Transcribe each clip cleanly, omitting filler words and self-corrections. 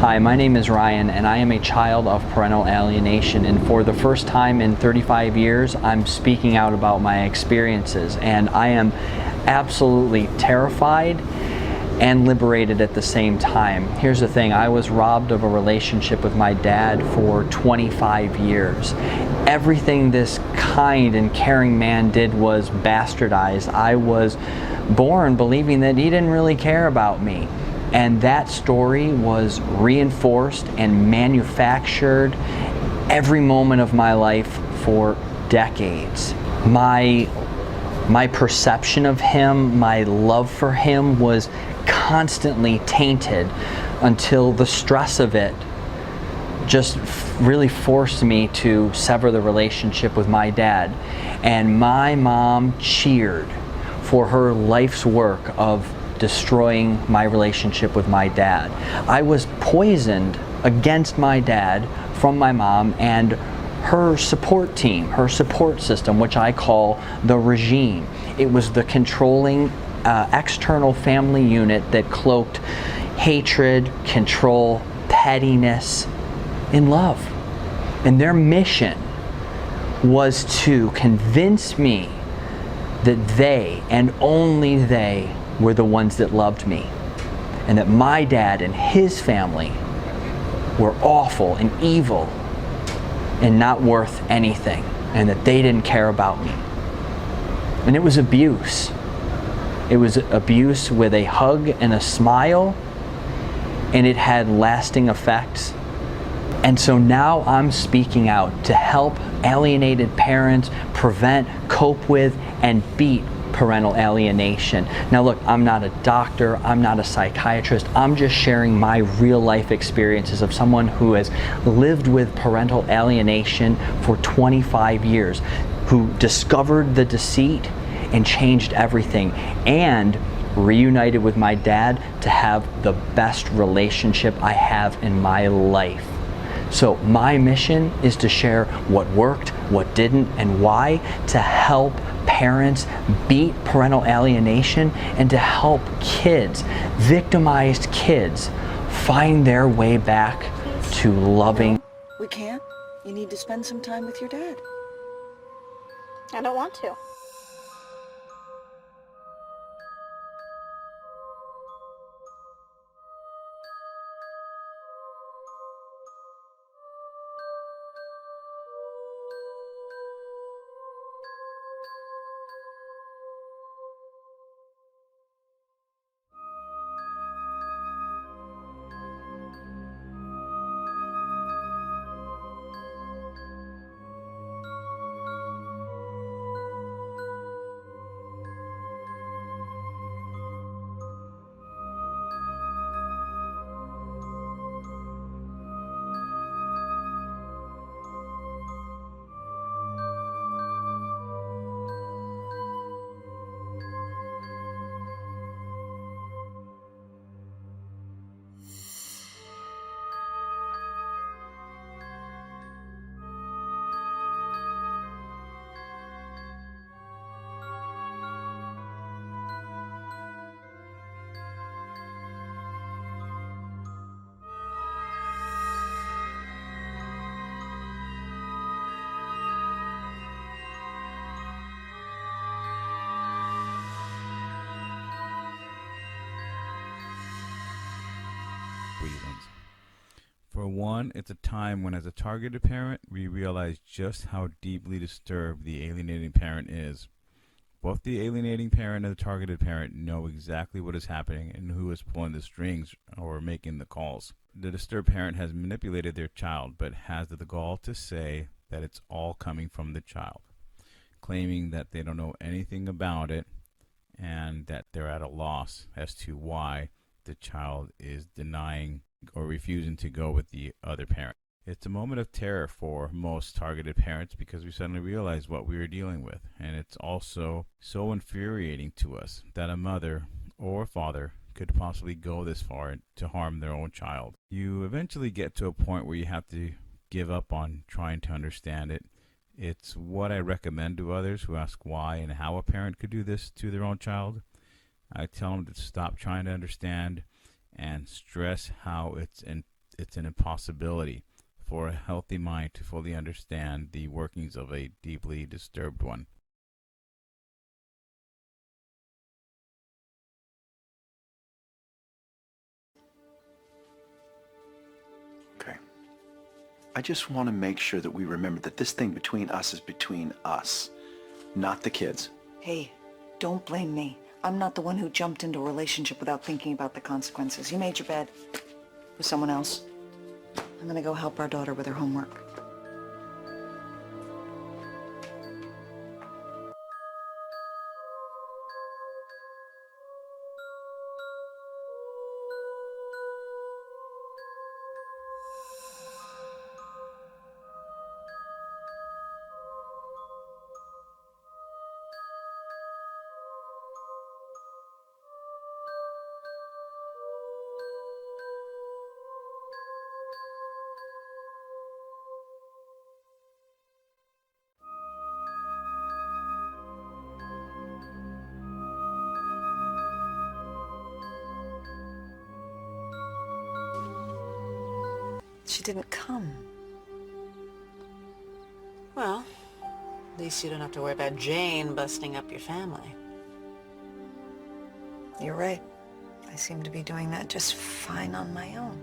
Hi, my name is Ryan, and I am a child of parental alienation. And for the first time in 35 years, I'm speaking out about my experiences. And I am absolutely terrified and liberated at the same time. Here's the thing, I was robbed of a relationship with my dad for 25 years. Everything this kind and caring man did was bastardized. I was born believing that he didn't really care about me. And that story was reinforced and manufactured every moment of my life for decades. My perception of him, my love for him was constantly tainted until the stress of it just really forced me to sever the relationship with my dad. And my mom cheered for her life's work of destroying my relationship with my dad. I was poisoned against my dad from my mom and her support team, her support system, which I call the regime. It was the controlling external family unit that cloaked hatred, control, pettiness in love. And their mission was to convince me that they, and only they, were the ones that loved me, and that my dad and his family were awful and evil and not worth anything, and that they didn't care about me. And it was abuse. It was abuse with a hug and a smile, and it had lasting effects. And so now I'm speaking out to help alienated parents prevent, cope with, and beat parental alienation. Now look, I'm not a doctor, I'm not a psychiatrist, I'm just sharing my real life experiences of someone who has lived with parental alienation for 25 years, who discovered the deceit and changed everything, and reunited with my dad to have the best relationship I have in my life. So my mission is to share what worked, what didn't, and why, to help parents beat parental alienation and to help kids, victimized kids, find their way back to loving. We can't. You need to spend some time with your dad. I don't want to. Reasons. For one, it's a time when, as a targeted parent, we realize just how deeply disturbed the alienating parent is. Both the alienating parent and the targeted parent know exactly what is happening and who is pulling the strings or making the calls. The disturbed parent has manipulated their child, but has the gall to say that it's all coming from the child, claiming that they don't know anything about it and that they're at a loss as to why the child is denying or refusing to go with the other parent. It's a moment of terror for most targeted parents because we suddenly realize what we are dealing with, and it's also so infuriating to us that a mother or father could possibly go this far to harm their own child. You eventually get to a point where you have to give up on trying to understand it. It's what I recommend to others who ask why and how a parent could do this to their own child. I tell them to stop trying to understand and stress how it's it's an impossibility for a healthy mind to fully understand the workings of a deeply disturbed one. Okay. I just want to make sure that we remember that this thing between us is between us, not the kids. Hey, don't blame me. I'm not the one who jumped into a relationship without thinking about the consequences. You made your bed with someone else. I'm gonna go help our daughter with her homework. She didn't come. Well, at least you don't have to worry about Jane busting up your family. You're right. I seem to be doing that just fine on my own.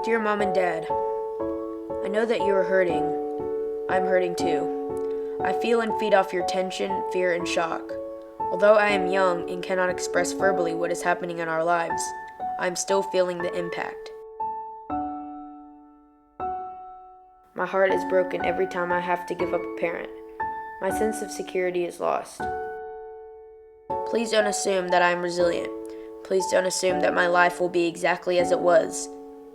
Dear Mom and Dad, I know that you are hurting. I'm hurting too. I feel and feed off your tension, fear, and shock. Although I am young and cannot express verbally what is happening in our lives, I am still feeling the impact. My heart is broken every time I have to give up a parent. My sense of security is lost. Please don't assume that I am resilient. Please don't assume that my life will be exactly as it was,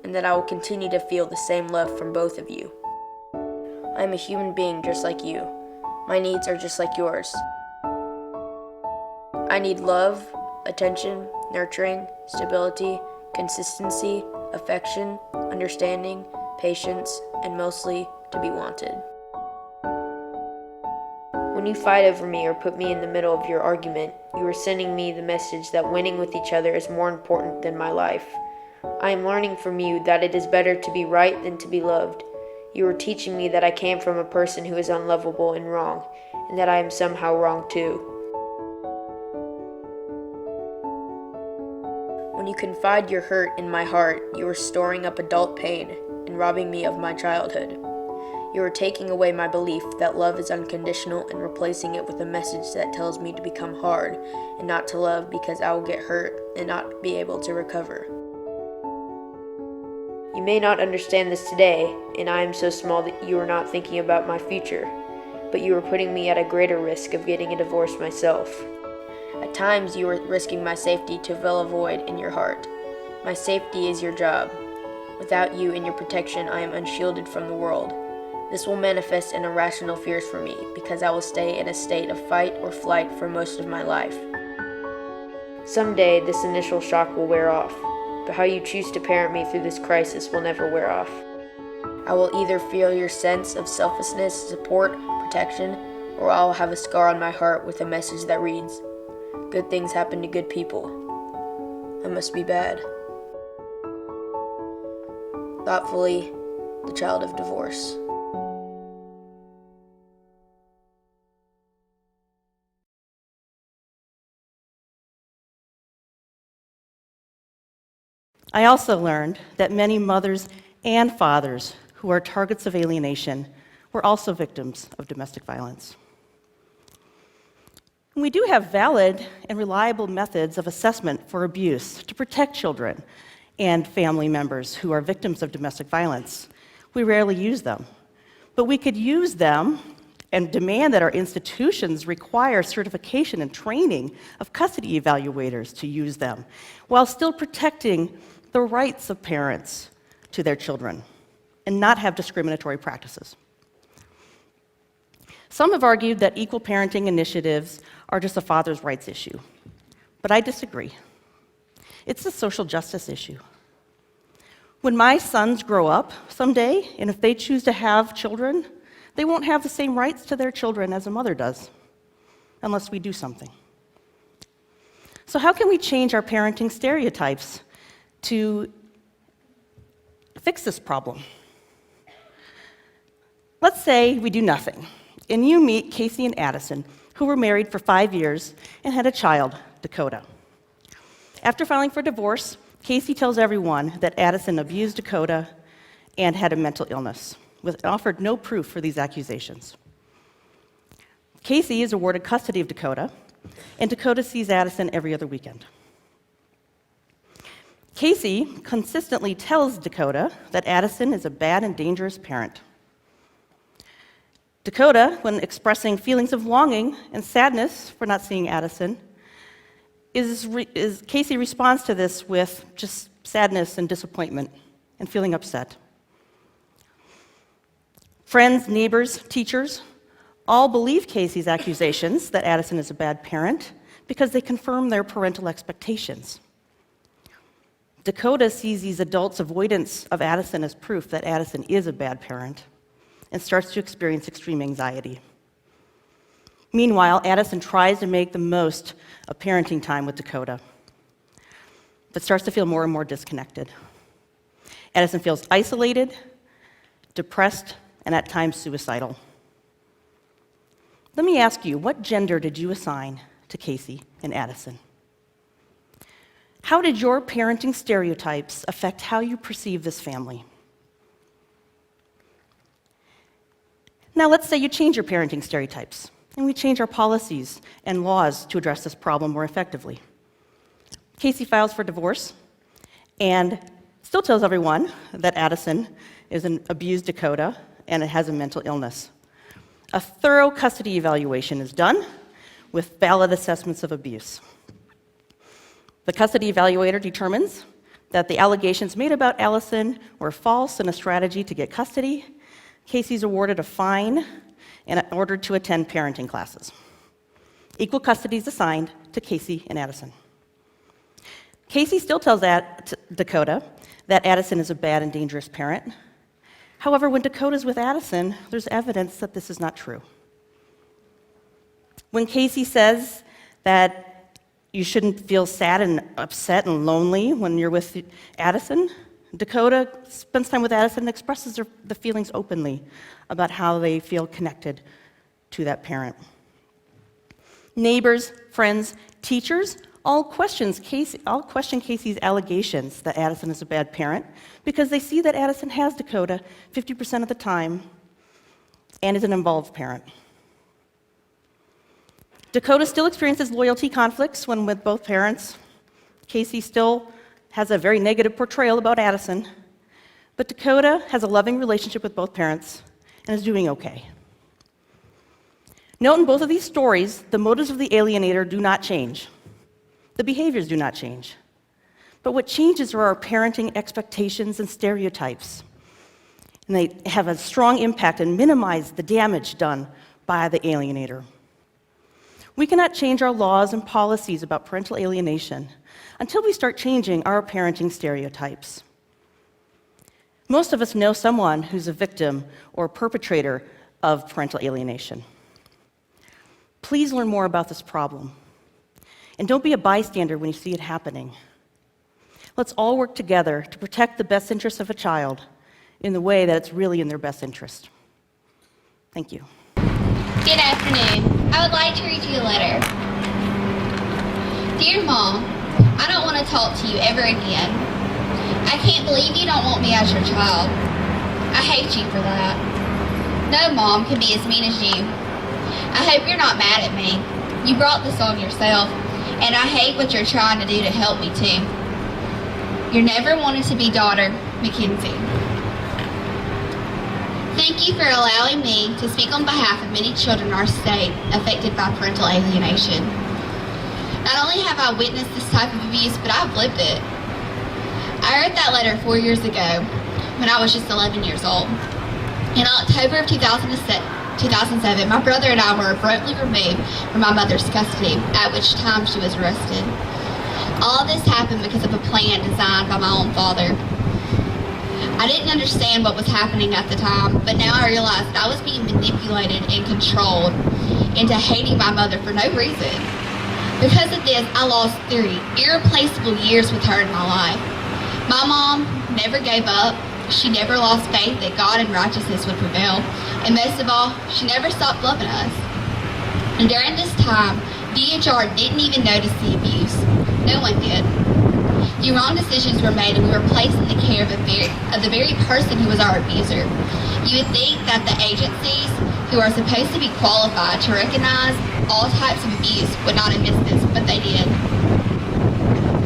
and that I will continue to feel the same love from both of you. I am a human being just like you. My needs are just like yours. I need love, attention, nurturing, stability, consistency, affection, understanding, patience, and mostly to be wanted. When you fight over me or put me in the middle of your argument, you are sending me the message that winning with each other is more important than my life. I am learning from you that it is better to be right than to be loved. You are teaching me that I came from a person who is unlovable and wrong, and that I am somehow wrong too. When you confide your hurt in my heart, you are storing up adult pain and robbing me of my childhood. You are taking away my belief that love is unconditional and replacing it with a message that tells me to become hard and not to love because I will get hurt and not be able to recover. You may not understand this today, and I am so small that you are not thinking about my future, but you are putting me at a greater risk of getting a divorce myself. At times you are risking my safety to fill a void in your heart. My safety is your job. Without you and your protection, I am unshielded from the world. This will manifest in irrational fears for me, because I will stay in a state of fight or flight for most of my life. Someday, this initial shock will wear off, but how you choose to parent me through this crisis will never wear off. I will either feel your sense of selflessness, support, protection, or I will have a scar on my heart with a message that reads, "Good things happen to good people. I must be bad." Thoughtfully, the child of divorce. I also learned that many mothers and fathers who are targets of alienation were also victims of domestic violence. And we do have valid and reliable methods of assessment for abuse to protect children and family members who are victims of domestic violence. We rarely use them, but we could use them and demand that our institutions require certification and training of custody evaluators to use them, while still protecting the rights of parents to their children and not have discriminatory practices. Some have argued that equal parenting initiatives are just a father's rights issue, but I disagree. It's a social justice issue. When my sons grow up someday, and if they choose to have children, they won't have the same rights to their children as a mother does, unless we do something. So how can we change our parenting stereotypes to fix this problem? Let's say we do nothing, and you meet Casey and Addison, who were married for 5 years and had a child, Dakota. After filing for divorce, Casey tells everyone that Addison abused Dakota and had a mental illness, with offered no proof for these accusations. Casey is awarded custody of Dakota, and Dakota sees Addison every other weekend. Casey consistently tells Dakota that Addison is a bad and dangerous parent. Dakota, when expressing feelings of longing and sadness for not seeing Addison, Casey responds to this with just sadness and disappointment and feeling upset. Friends, neighbors, teachers all believe Casey's accusations that Addison is a bad parent because they confirm their parental expectations. Dakota sees these adults' avoidance of Addison as proof that Addison is a bad parent and starts to experience extreme anxiety. Meanwhile, Addison tries to make the most of parenting time with Dakota, but starts to feel more and more disconnected. Addison feels isolated, depressed, and at times suicidal. Let me ask you, what gender did you assign to Casey and Addison? How did your parenting stereotypes affect how you perceive this family? Now, let's say you change your parenting stereotypes, and we change our policies and laws to address this problem more effectively. Casey files for divorce and still tells everyone that Addison is an abused Dakota and it has a mental illness. A thorough custody evaluation is done with valid assessments of abuse. The custody evaluator determines that the allegations made about Addison were false and a strategy to get custody. Casey's awarded a fine and ordered to attend parenting classes. Equal custody is assigned to Casey and Addison. Casey still tells Dakota that Addison is a bad and dangerous parent. However, when Dakota's with Addison, there's evidence that this is not true. When Casey says that you shouldn't feel sad and upset and lonely when you're with Addison, Dakota spends time with Addison and expresses the feelings openly about how they feel connected to that parent. Neighbors, friends, teachers all question Casey's allegations that Addison is a bad parent because they see that Addison has Dakota 50% of the time and is an involved parent. Dakota still experiences loyalty conflicts when with both parents. Casey still has a very negative portrayal about Addison, but Dakota has a loving relationship with both parents and is doing okay. Note in both of these stories, the motives of the alienator do not change. The behaviors do not change. But what changes are our parenting expectations and stereotypes. And they have a strong impact and minimize the damage done by the alienator. We cannot change our laws and policies about parental alienation until we start changing our parenting stereotypes. Most of us know someone who's a victim or perpetrator of parental alienation. Please learn more about this problem. And don't be a bystander when you see it happening. Let's all work together to protect the best interests of a child in the way that it's really in their best interest. Thank you. Good afternoon. I would like to read you a letter. Dear Mom, I don't want to talk to you ever again. I can't believe you don't want me as your child. I hate you for that. No mom can be as mean as you. I hope you're not mad at me. You brought this on yourself, and I hate what you're trying to do to help me too. Your never wanted to be daughter, Mackenzie. Thank you for allowing me to speak on behalf of many children in our state affected by parental alienation. Not only have I witnessed this type of abuse, but I've lived it. I wrote that letter 4 years ago when I was just 11 years old. In October of 2007, my brother and I were abruptly removed from my mother's custody, at which time she was arrested. All this happened because of a plan designed by my own father. I didn't understand what was happening at the time, but now I realize that I was being manipulated and controlled into hating my mother for no reason. Because of this, I lost 3 irreplaceable years with her in my life. My mom never gave up. She never lost faith that God and righteousness would prevail. And most of all, she never stopped loving us. And during this time, DHR didn't even notice the abuse. No one did. The wrong decisions were made and we were placed in the care of the very person who was our abuser. You would think that the agencies who are supposed to be qualified to recognize all types of abuse would not have missed this, but they did.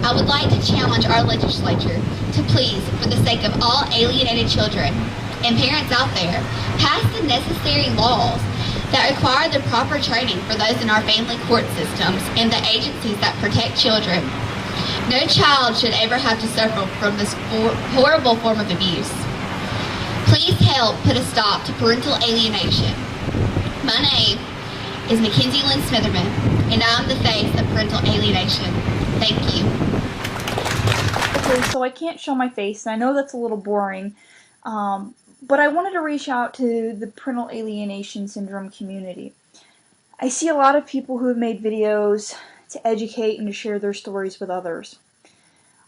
I would like to challenge our legislature to please, for the sake of all alienated children and parents out there, pass the necessary laws that require the proper training for those in our family court systems and the agencies that protect children. No child should ever have to suffer from this horrible form of abuse. Please help put a stop to parental alienation. My name is Mackenzie Lynn Smitherman, and I'm the face of parental alienation. Thank you. Okay, so I can't show my face, and I know that's a little boring, but I wanted to reach out to the parental alienation syndrome community. I see a lot of people who have made videos to educate and to share their stories with others.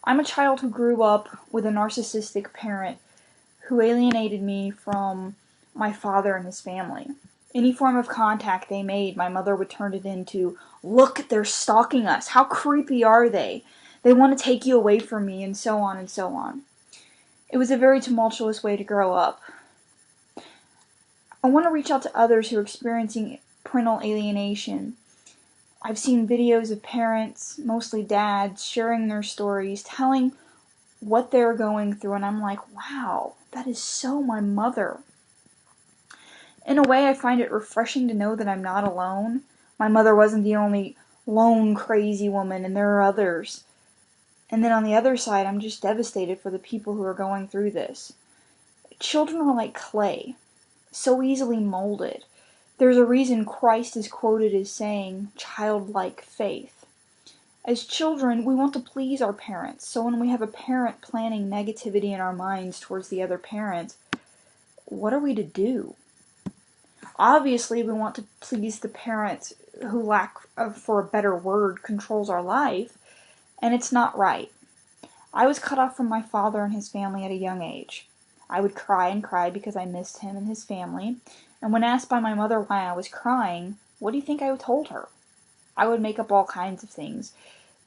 I'm a child who grew up with a narcissistic parent who alienated me from my father and his family. Any form of contact they made, my mother would turn it into, look, they're stalking us. How creepy are they? They want to take you away from me, and so on and so on. It was a very tumultuous way to grow up. I want to reach out to others who are experiencing parental alienation. I've seen videos of parents, mostly dads, sharing their stories, telling what they're going through, and I'm like, wow, that is so my mother. In a way, I find it refreshing to know that I'm not alone. My mother wasn't the only lone crazy woman, and there are others. And then on the other side, I'm just devastated for the people who are going through this. Children are like clay, so easily molded. There's a reason Christ is quoted as saying, childlike faith. As children, we want to please our parents, so when we have a parent planting negativity in our minds towards the other parent, what are we to do? Obviously, we want to please the parent who, lack of, for a better word, controls our life, and it's not right. I was cut off from my father and his family at a young age. I would cry and cry because I missed him and his family, and when asked by my mother why I was crying, what do you think I told her? I would make up all kinds of things,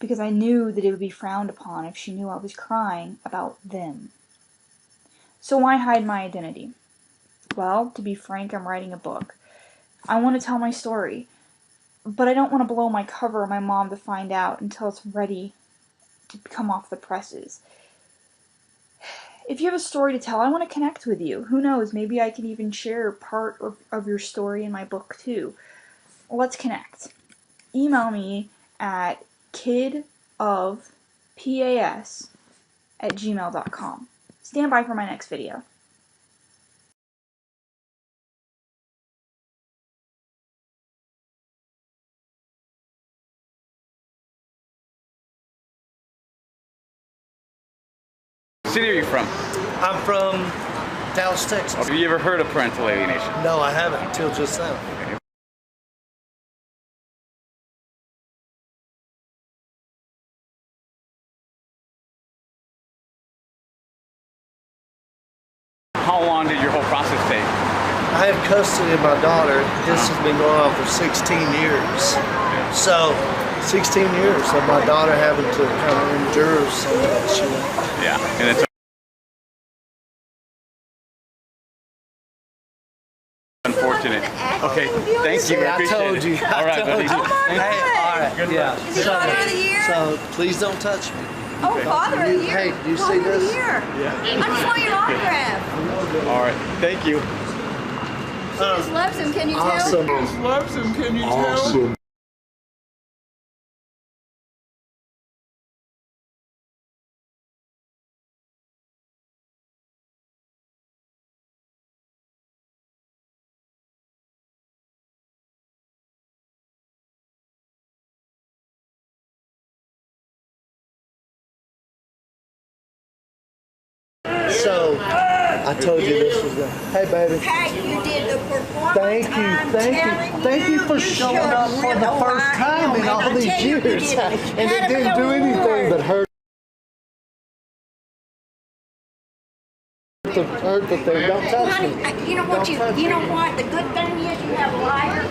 because I knew that it would be frowned upon if she knew I was crying about them. So why hide my identity? Well, to be frank, I'm writing a book. I want to tell my story, but I don't want to blow my cover or my mom to find out until it's ready to come off the presses. If you have a story to tell, I want to connect with you. Who knows, maybe I can even share part of your story in my book too. Let's connect. Email me at kidofph pas@gmail.com. Stand by for my next video. What city are you from? I'm from Dallas, Texas. Have you ever heard of parental alienation? No, I haven't until just now. How long did your whole process take? I have custody of my daughter. This has been going on for 16 years. So, 16 years of my daughter having to kind of endure so much. You know? Yeah, and it's unfortunate. Okay, thank you. I appreciate told it. you. All right, buddy. Hey, all right. Good Yeah. luck. Is it Father of the Year? So, please don't touch me. Oh, Father of the Year. Hey, do you Father see of the this? Year. Yeah. I just want your autograph. All right, thank you. She just loves him, can you tell? Awesome. Loves him, can you tell? So, I told you this was going to... Hey, baby. Pat, you did the performance. Thank you, I'm thank telling you. Thank you for you showing should up for the really- first time in all these tell you, you years. did And it didn't do Academy anything Award. but hurt the thing. Don't touch Honey, me. you know what Don't touch you me. know what? The good thing is you have a lighter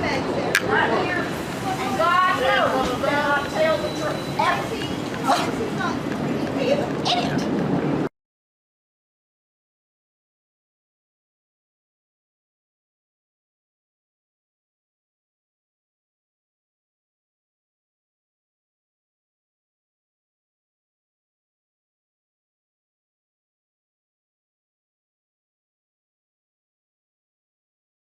right here. And God knows that I tell the truth. Everything. In it.